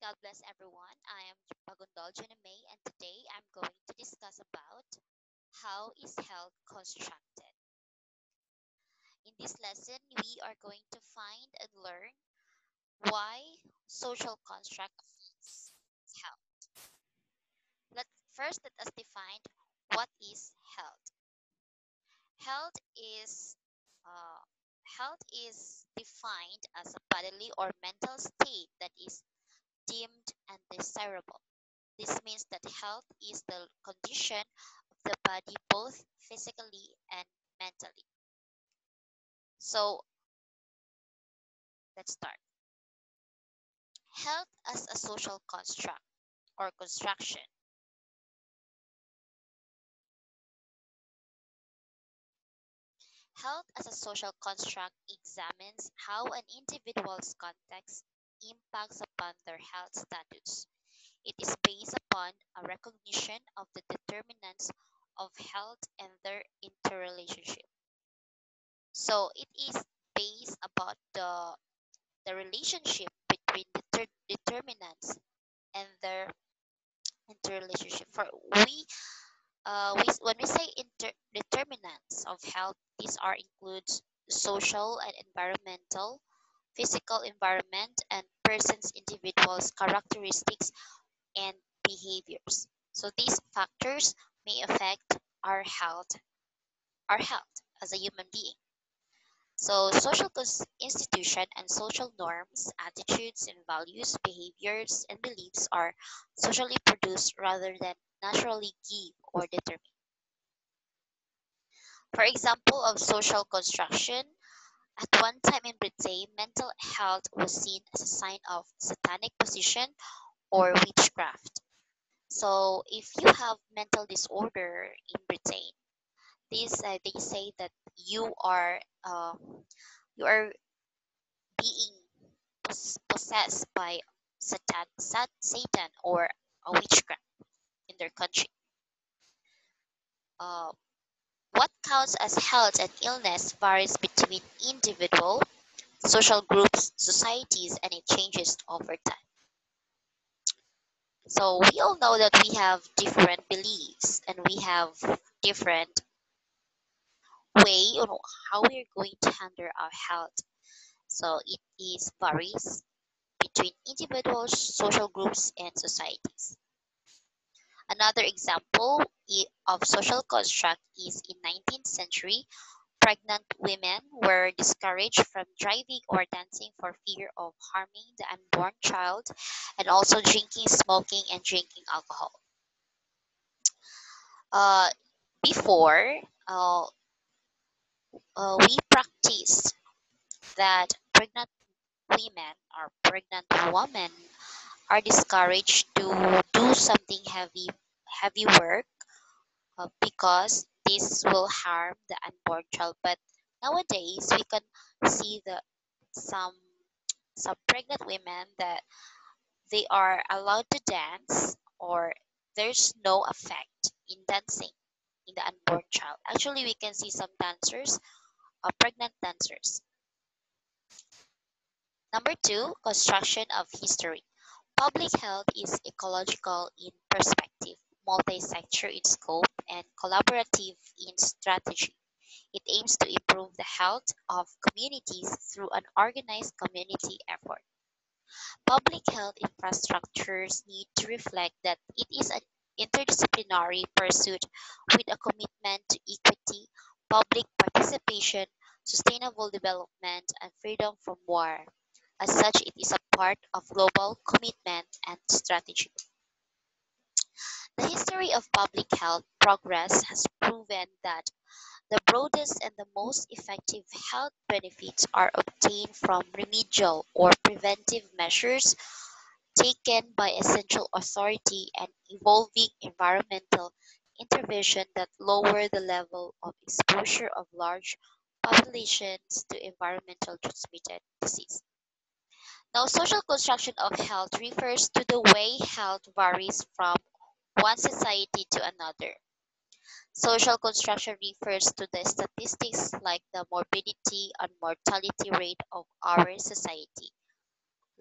God bless everyone. I am Pagundol Junimay, and today I'm going to discuss about how is health constructed. In this lesson, we are going to find and learn why social construct affects health. Let us define what is health. Health is uh, Health is defined as a bodily or mental state that is deemed undesirable. This means that health is the condition of the body both physically and mentally. So let's start. Health as a social construct or construction. Health as a social construct examines how an individual's context impacts upon their health status. It is based upon a recognition of the determinants of health and their interrelationship. So it is based about the relationship between determinants and their interrelationship. When we say determinants of health, these are includes social and environmental, physical environment, and person's individuals' characteristics and behaviors. So these factors may affect our health, our health as a human being. So, institution and social norms, attitudes and values, behaviors and beliefs are socially produced rather than naturally give or determined. For example of social construction, at one time in Britain, mental health was seen as a sign of satanic possession or witchcraft. So, if you have mental disorder in Britain, they say that you are being possessed by Satan or a witchcraft in their country. Uh, what counts as health and illness varies between individual, social groups, societies, and it changes over time. So we all know that we have different beliefs and we have different way on how we're going to handle our health. So it is varies between individuals, social groups, and societies. Another example of social construct is in 19th century, pregnant women were discouraged from driving or dancing for fear of harming the unborn child, and also drinking, smoking, and drinking alcohol. Uh, Before, we practiced that pregnant women or pregnant women are discouraged to do something heavy work because this will harm the unborn child. But nowadays, we can see some some pregnant women that they are allowed to dance, or there's no effect in dancing in the unborn child. Actually, we can see some dancers, pregnant dancers. Number two, construction of history. Public health is ecological in perspective, multi-sector in scope, and collaborative in strategy. It aims to improve the health of communities through an organized community effort. Public health infrastructures need to reflect that it is an interdisciplinary pursuit with a commitment to equity, public participation, sustainable development, and freedom from war. As such, it is a part of global commitment and strategy. The history of public health progress has proven that the broadest and the most effective health benefits are obtained from remedial or preventive measures taken by essential authority and evolving environmental intervention that lower the level of exposure of large populations to environmental transmitted disease. Now, social construction of health refers to the way health varies from one society to another. Social construction refers to the statistics like the morbidity and mortality rate of our society.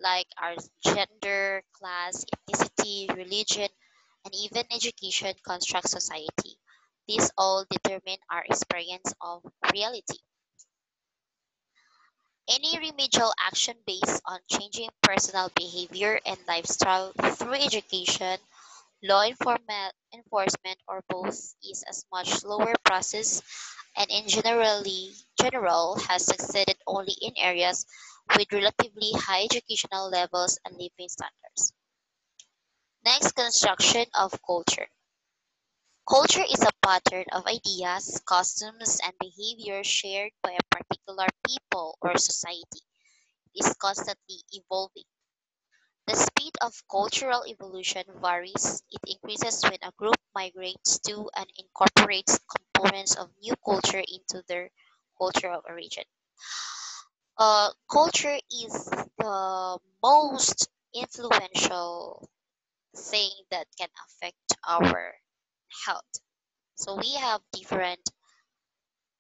like our gender, class, ethnicity, religion, and even education construct society. These all determine our experience of reality. Any remedial action based on changing personal behavior and lifestyle through education, enforcement, or both is a much slower process and in general has succeeded only in areas with relatively high educational levels and living standards. Next, construction of culture. Culture is a pattern of ideas, customs, and behavior shared by a particular people or society. It is constantly evolving. The speed of cultural evolution varies. It increases when a group migrates to and incorporates components of new culture into their culture of origin. Culture is the most influential thing that can affect our health. So we have different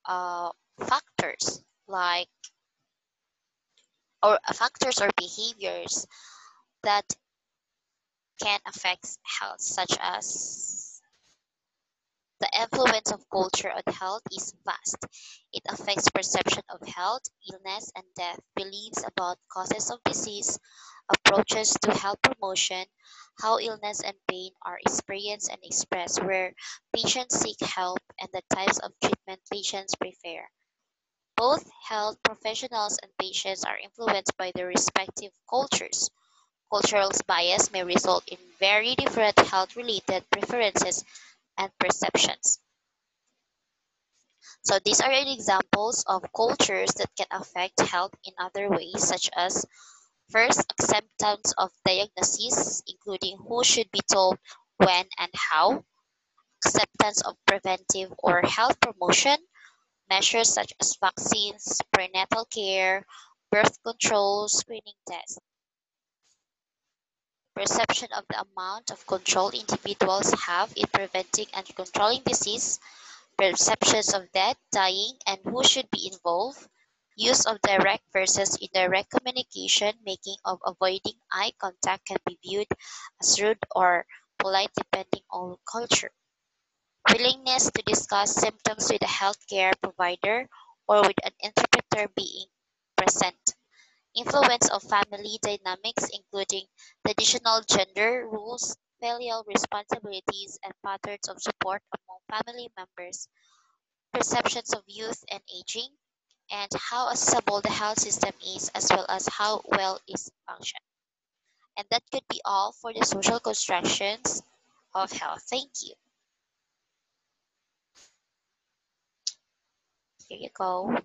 factors like or factors or behaviors that can affect health, such as the influence of culture on health is vast. It affects perception of health, illness, and death, beliefs about causes of disease, approaches to health promotion, how illness and pain are experienced and expressed, where patients seek help, and the types of treatment patients prefer. Both health professionals and patients are influenced by their respective cultures. Cultural bias may result in very different health-related preferences and perceptions. So these are examples of cultures that can affect health in other ways, such as first, acceptance of diagnoses, including who should be told when and how, acceptance of preventive or health promotion, measures such as vaccines, prenatal care, birth control, screening tests, perception of the amount of control individuals have in preventing and controlling disease, perceptions of death, dying, and who should be involved, use of direct versus indirect communication, making of avoiding eye contact can be viewed as rude or polite depending on culture, willingness to discuss symptoms with a healthcare provider or with an interpreter being present, influence of family dynamics including traditional gender roles, filial responsibilities, and patterns of support among family members, perceptions of youth and aging, and how accessible the health system is, as well as how well it functions. And that could be all for the social constructions of health. Thank you. Here you go.